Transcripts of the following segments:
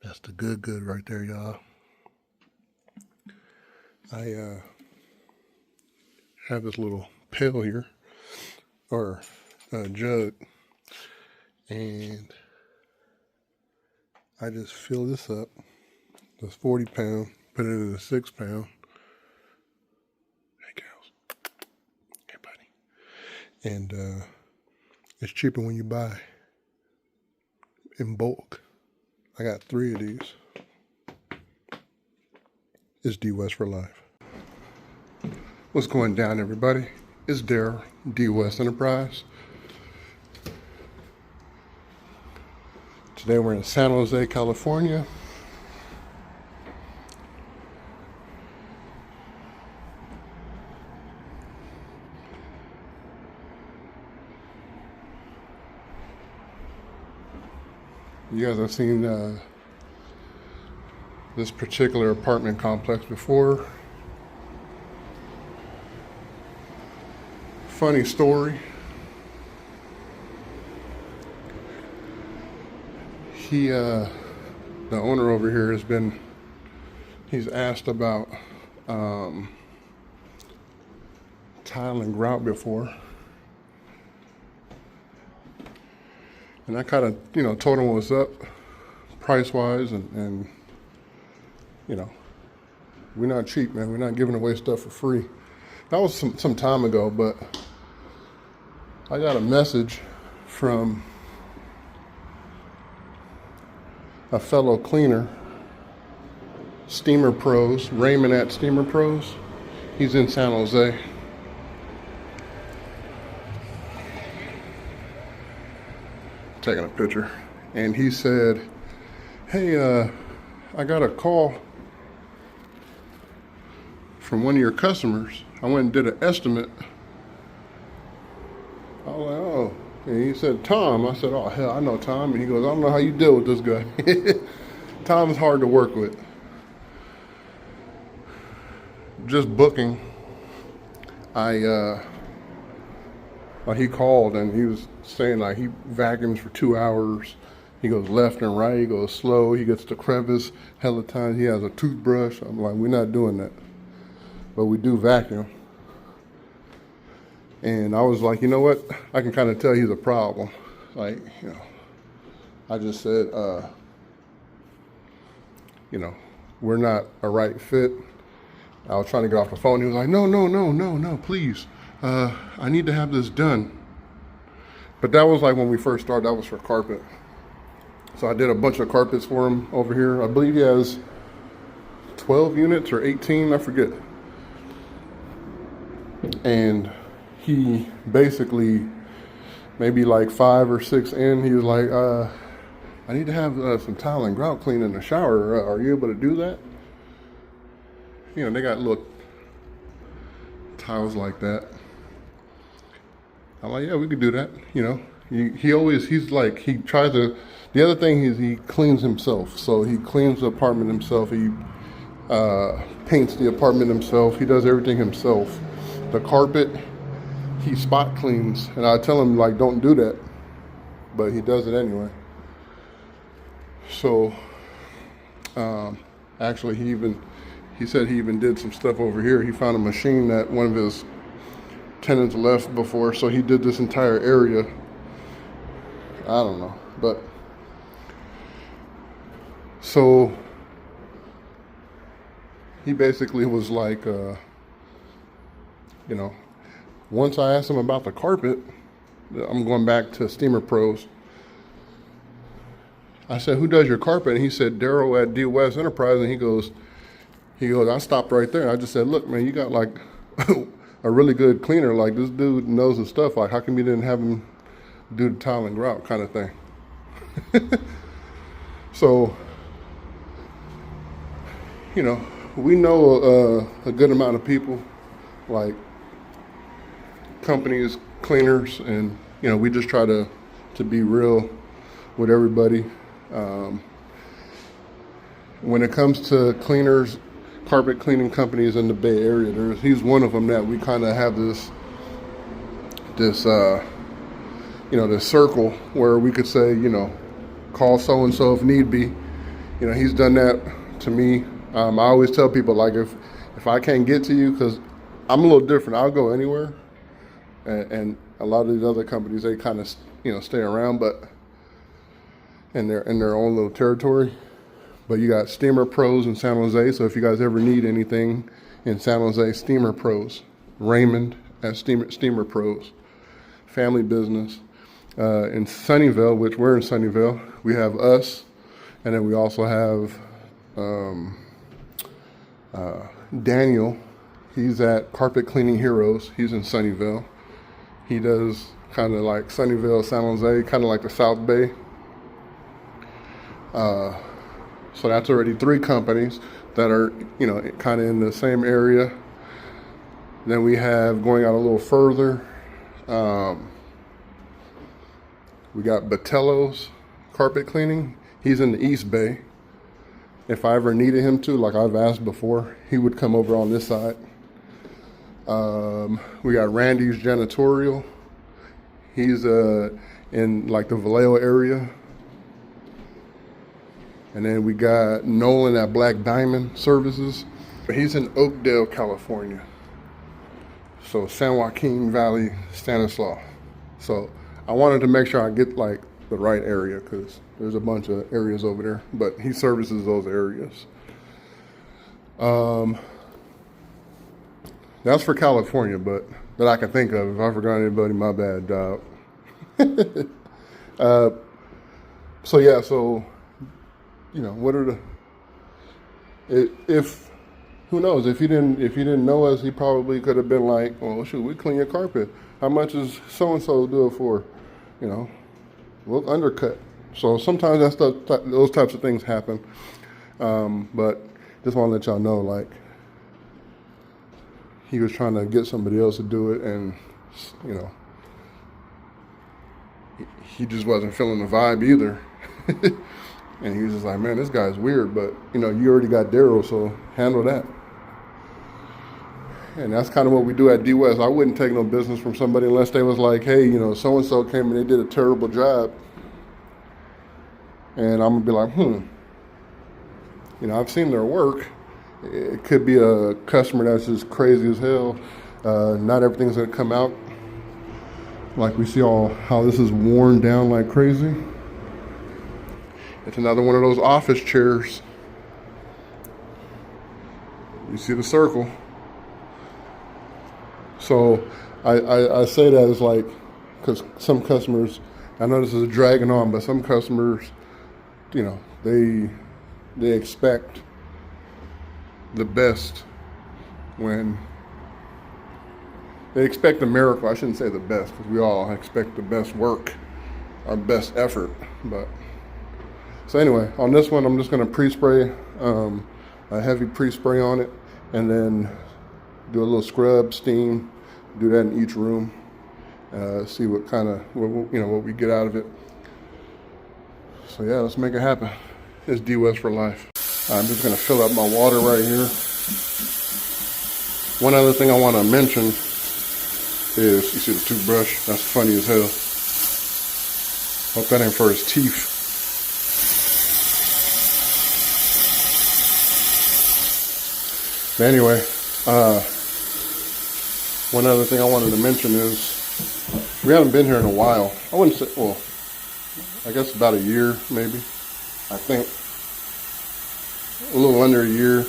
That's the good right there, y'all. I have this little pail here, or jug, and I just fill this up. This 40 pound, put it in a 6 pound. Hey, cows. Hey, buddy. And it's cheaper when you buy in bulk. I got 3 of these. It's DWES for life. What's going down, everybody? It's Daryl, DWES Enterprise. Today we're in San Jose, California. You guys have seen this particular apartment complex before. Funny story. The owner over here he's asked about tile and grout before. And I kind of, told him what's up price-wise, and we're not cheap, man. We're not giving away stuff for free. That was some time ago, but I got a message from a fellow cleaner, Steamer Pros, Raymond at Steamer Pros. He's in San Jose. Taking a picture. And he said, hey, I got a call from one of your customers. I went and did an estimate. I was like, oh. And he said, Tom. I said, oh, hell, I know Tom. And he goes, I don't know how you deal with this guy. Tom's hard to work with. Just booking. He called and he was saying like he vacuums for 2 hours. He goes left and right. He goes slow. He gets the crevice hella times. He has a toothbrush. I'm like, we're not doing that. But we do vacuum. And I was like, you know what? I can kind of tell he's a problem. Like, I just said, we're not a right fit. I was trying to get off the phone. He was like, no, please. I need to have this done. But that was like when we first started. That was for carpet. So I did a bunch of carpets for him over here. I believe he has 12 units or 18, I forget. And he basically, maybe like 5 or 6 in, he was like, I need to have some tile and grout cleaned in the shower. Are you able to do that? They got little tiles like that. I'm like, yeah, we could do that. He tries to, the other thing is he cleans himself. So he cleans the apartment himself. He paints the apartment himself. He does everything himself. The carpet, he spot cleans. And I tell him, like, don't do that. But he does it anyway. So, actually, he said he even did some stuff over here. He found a machine that one of his tenants left before, so he did this entire area. I don't know, but so he basically was like, once I asked him about the carpet, I'm going back to Steamer Pros. I said, who does your carpet? And he said, Daryl at DWES Enterprise. And he goes, I stopped right there. I just said, look, man, you got like a really good cleaner. Like, this dude knows his stuff. Like, how come you didn't have him do the tile and grout kind of thing? So, we know a good amount of people, like companies, cleaners, and, we just try to be real with everybody. When it comes to cleaners, carpet cleaning companies in the Bay Area, he's one of them that we kind of have this circle where we could say, call so-and-so if need be, You know, he's done that to me. I always tell people, like, if I can't get to you, because I'm a little different, I'll go anywhere. And a lot of these other companies, they kind of, you know, stay around, but in their own little territory. But you got Steamer Pros in San Jose, so if you guys ever need anything in San Jose, Steamer Pros. Raymond at Steamer Pros. Family business. In Sunnyvale, which we're in Sunnyvale, we have us, and then we also have Daniel. He's at Carpet Cleaning Heroes. He's in Sunnyvale. He does kind of like Sunnyvale, San Jose, kind of like the South Bay. So that's already 3 companies that are, you know, kind of in the same area. Then we have, going out a little further, we got Batello's Carpet Cleaning. He's in the East Bay. If I ever needed him to, like I've asked before, he would come over on this side. We got Randy's Janitorial. He's in like the Vallejo area. And then we got Nolan at Black Diamond Services. He's in Oakdale, California. So San Joaquin Valley, Stanislaus. So I wanted to make sure I get like the right area, because there's a bunch of areas over there, but he services those areas. That's for California, but that I can think of. If I forgot anybody, my bad, dog. So yeah, so, you know, what are the, if, who knows, if he didn't know us, he probably could have been like, well, shoot, we clean your carpet. How much is so-and-so do it for? You know, we'll undercut. So sometimes those types of things happen. But just want to let y'all know, like, he was trying to get somebody else to do it, and, you know, he just wasn't feeling the vibe either. And he was just like, man, this guy's weird, but, you know, you already got Daryl, so handle that. And that's kind of what we do at DWES. I wouldn't take no business from somebody unless they was like, hey, you know, so-and-so came and they did a terrible job. And I'm going to be like, you know, I've seen their work. It could be a customer that's just crazy as hell. Not everything's going to come out. Like we see how this is worn down like crazy. It's another one of those office chairs. You see the circle. So I say that as like, because some customers, I know this is dragging on, but some customers, you know, they expect the best when they expect a miracle. I shouldn't say the best, because we all expect the best work, our best effort. But so anyway, on this one, I'm just going to pre-spray, a heavy pre-spray on it, and then do a little scrub, steam, do that in each room, see what kind of, what we get out of it. So yeah, let's make it happen. It's DWES for life. I'm just gonna fill up my water right here. One other thing I want to mention is, you see the toothbrush? That's funny as hell. Hope that ain't for his teeth. But anyway, one other thing I wanted to mention is we haven't been here in a while. I wouldn't say, well, I guess about a year, maybe. I think a little under a year.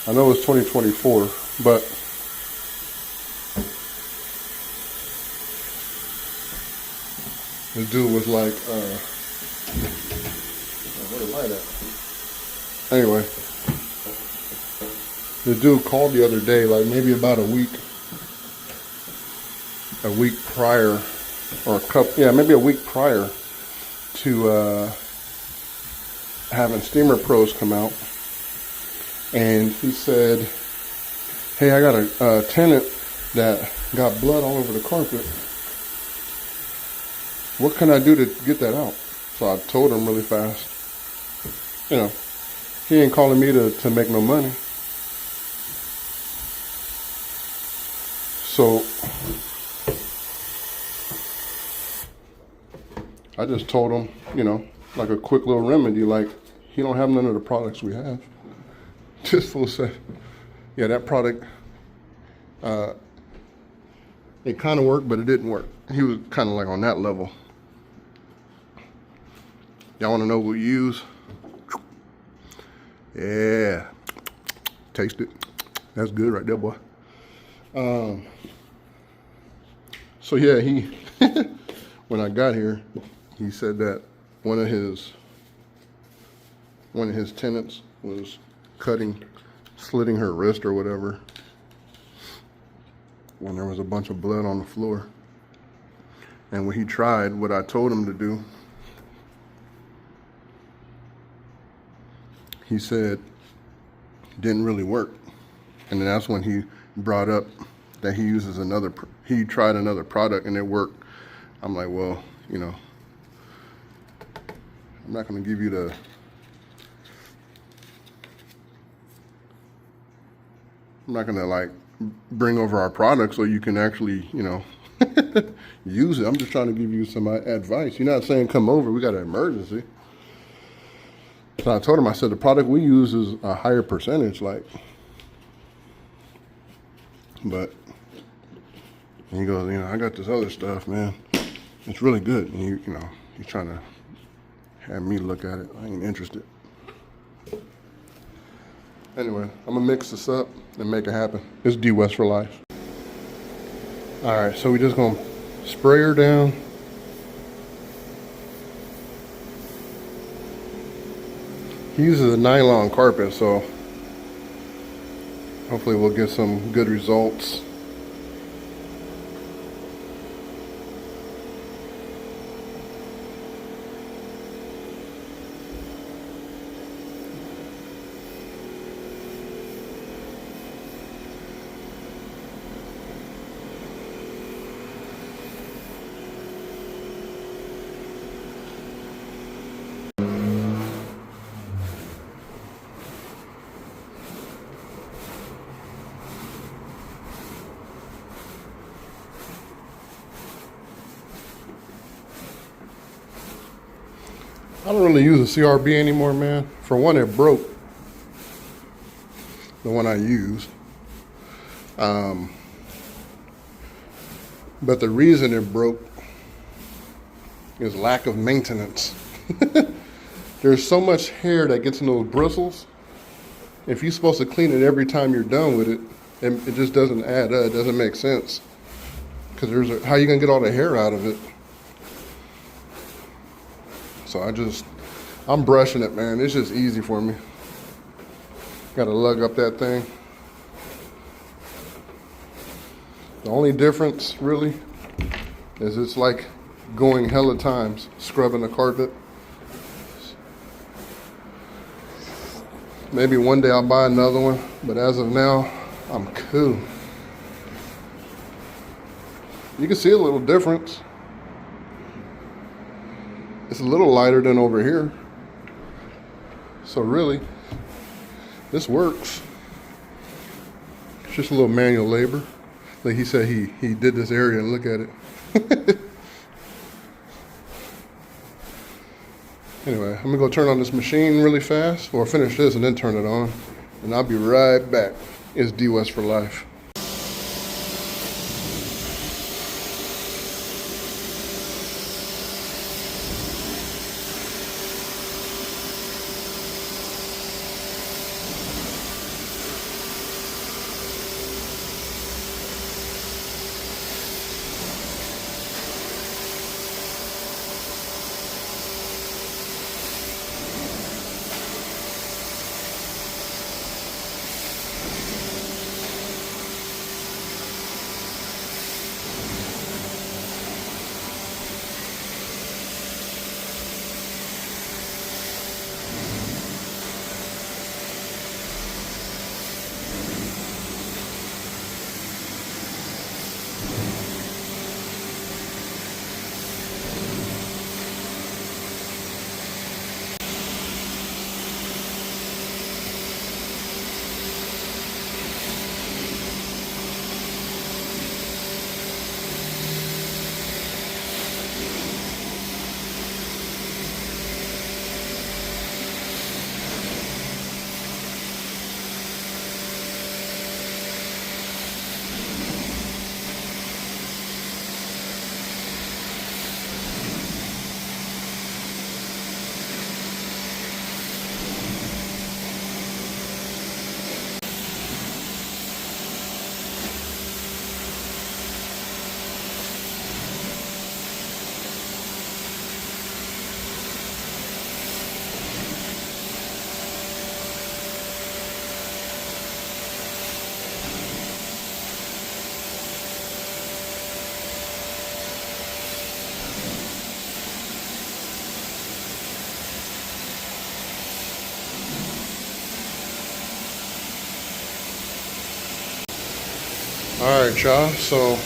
I know it's 2024, but the dude was like, where the light at? Anyway, the dude called the other day, like maybe about a week prior, or maybe a week prior to having Steamer Pros come out, and he said, hey, I got a tenant that got blood all over the carpet. What can I do to get that out? So I told him really fast. You know, he ain't calling me to make no money. So I just told him, you know, like a quick little remedy, like, he don't have none of the products we have. Just full set. Yeah, that product, it kind of worked, but it didn't work. He was kind of like on that level. Y'all want to know what we use? Yeah. Taste it. That's good right there, boy. So yeah, he, when I got here, he said that one of his tenants was slitting her wrist or whatever when there was a bunch of blood on the floor. And when he tried what I told him to do, he said it didn't really work. And then that's when he brought up that he tried another product and it worked. I'm like, well, you know, I'm not gonna give you I'm not gonna like bring over our product so you can actually, you know, use it. I'm just trying to give you some advice. You're not saying come over, we got an emergency. So I told him, I said, the product we use is a higher percentage, like, but he goes, you know, I got this other stuff, man. It's really good. And you know, he's trying to have me look at it. I ain't interested. Anyway, I'm gonna mix this up and make it happen. It's DWES for life. All right, so we just gonna spray her down. He uses a nylon carpet, so hopefully we'll get some good results. I don't really use a CRB anymore, man. For one, it broke, the one I used. But the reason it broke is lack of maintenance. There's so much hair that gets in those bristles. If you're supposed to clean it every time you're done with it, it just doesn't add up. It doesn't make sense. Because how are you going to get all the hair out of it? So I'm brushing it, man. It's just easy for me. Got to lug up that thing. The only difference, really, is it's like going hella times, scrubbing the carpet. Maybe one day I'll buy another one, but as of now, I'm cool. You can see a little difference. It's a little lighter than over here. So really, this works. It's just a little manual labor. Like he said, he did this area and look at it. Anyway, I'm gonna go turn on this machine really fast, or finish this and then turn it on. And I'll be right back. It's DWES for life. All right, y'all. So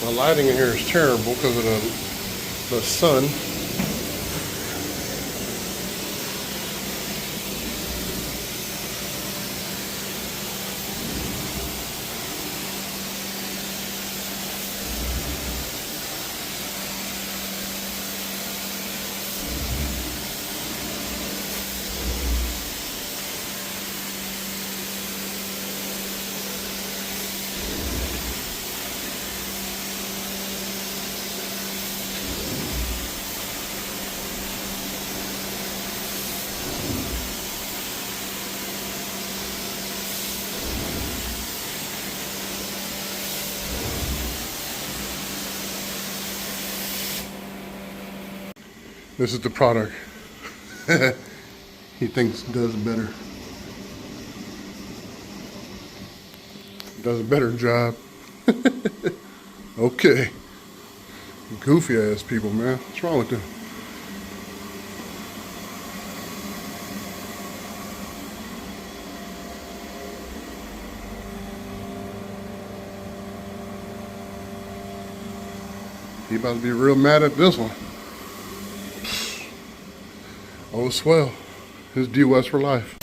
the lighting in here is terrible because of the sun. This is the product he thinks does better. Does a better job. Okay. Goofy ass people, man. What's wrong with them? He about to be real mad at this one. Oh, swell. His DWES for life.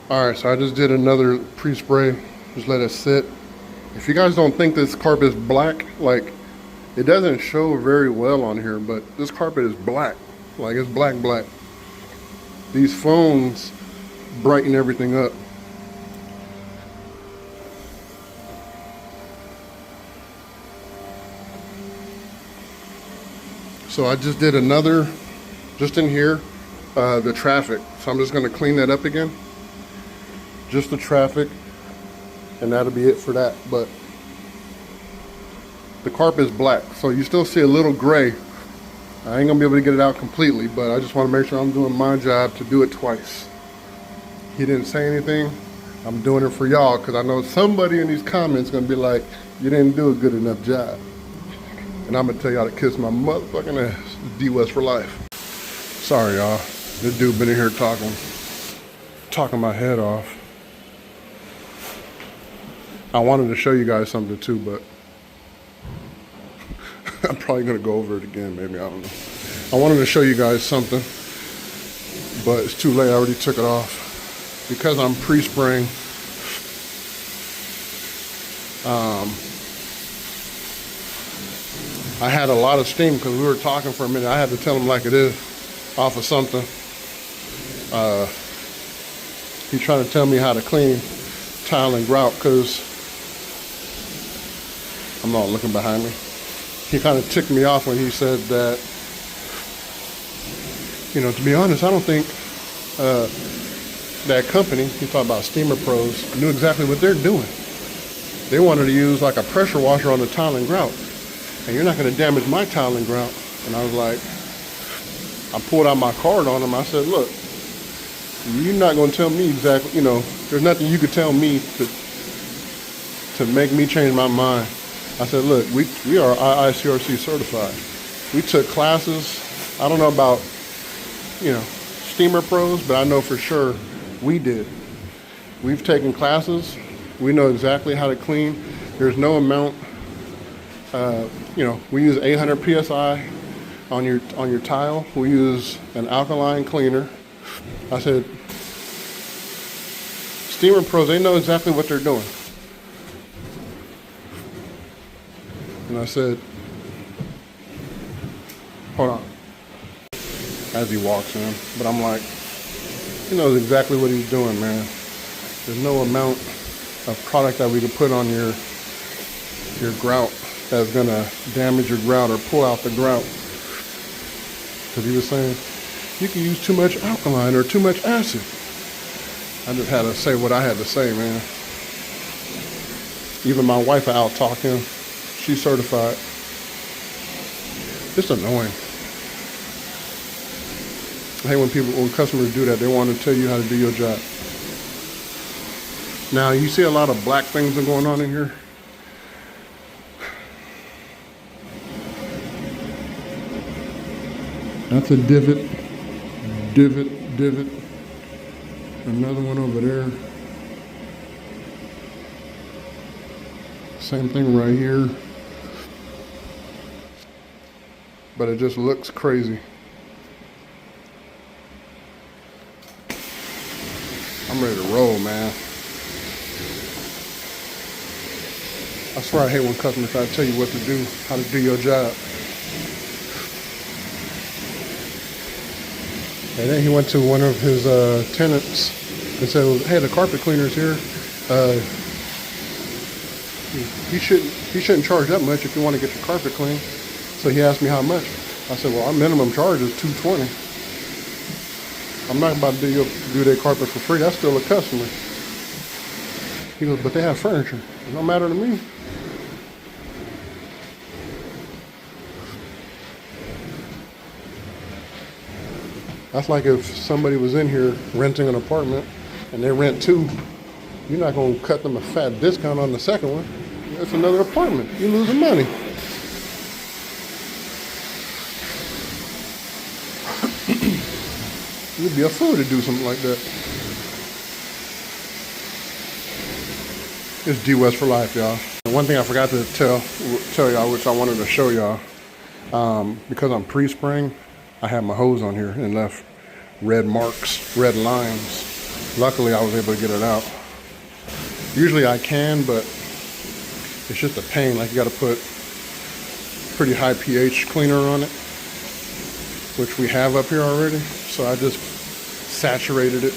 Alright, so I just did another pre-spray. Just let it sit. If you guys don't think this carpet is black, like, it doesn't show very well on here, but this carpet is black. Like, it's black. These phones brighten everything up. So I just did another, just in here, the traffic. So I'm just gonna clean that up again. Just the traffic, and that'll be it for that. But the carpet is black, so you still see a little gray. I ain't gonna be able to get it out completely, but I just want to make sure I'm doing my job to do it twice. He didn't say anything. I'm doing it for y'all because I know somebody in these comments gonna be like, you didn't do a good enough job. And I'm gonna tell y'all to kiss my motherfucking ass. DWES for life. Sorry, y'all. This dude been in here talking my head off. I wanted to show you guys something too, but I'm probably gonna go over it again, maybe, I don't know. I wanted to show you guys something, but it's too late, I already took it off. Because I'm pre-spraying, I had a lot of steam because we were talking for a minute. I had to tell him like it is, off of something. He's trying to tell me how to clean tile and grout because I'm not looking behind me. He kind of ticked me off when he said that, you know, to be honest, I don't think that company, he talked about Steamer Pros, knew exactly what they're doing. They wanted to use like a pressure washer on the tile and grout. And you're not going to damage my tile and grout. And I was like, I pulled out my card on him. I said, look, you're not going to tell me exactly, you know, there's nothing you could tell me to make me change my mind. I said, look, we are IICRC certified. We took classes. I don't know about, you know, Steamer Pros, but I know for sure we did. We've taken classes. We know exactly how to clean. There's no amount. You know, we use 800 psi on your tile. We use an alkaline cleaner. I said, steamer pros, they know exactly what they're doing. And I said, hold on, as he walks in. But I'm like, he knows exactly what he's doing, man. There's no amount of product that we can put on your grout that's gonna damage your grout or pull out the grout. Because he was saying, you can use too much alkaline or too much acid. I just had to say what I had to say, man. Even my wife out talk him. She's certified. It's annoying. I hate when customers do that. They want to tell you how to do your job. Now, you see a lot of black things that are going on in here. That's a divot. Divot. Another one over there. Same thing right here. But it just looks crazy. I'm ready to roll, man. I swear I hate when customers try to tell you what to do, how to do your job. And then he went to one of his tenants and said, well, hey, the carpet cleaner's here. He shouldn't charge that much if you want to get your carpet clean. So he asked me how much. I said, well, our minimum charge is $220. I'm not about to do their carpet for free. That's still a customer. He goes, but they have furniture. It don't matter to me. That's like if somebody was in here renting an apartment and they rent two, you're not going to cut them a fat discount on the second one. It's another apartment. You're losing money. You'd be a fool to do something like that. It's DWES for life, y'all. And one thing I forgot to tell y'all, which I wanted to show y'all, because I'm pre-spraying, I had my hose on here and left red marks, red lines. Luckily, I was able to get it out. Usually I can, but it's just a pain. Like, you got to put pretty high pH cleaner on it, which we have up here already. So I just saturated it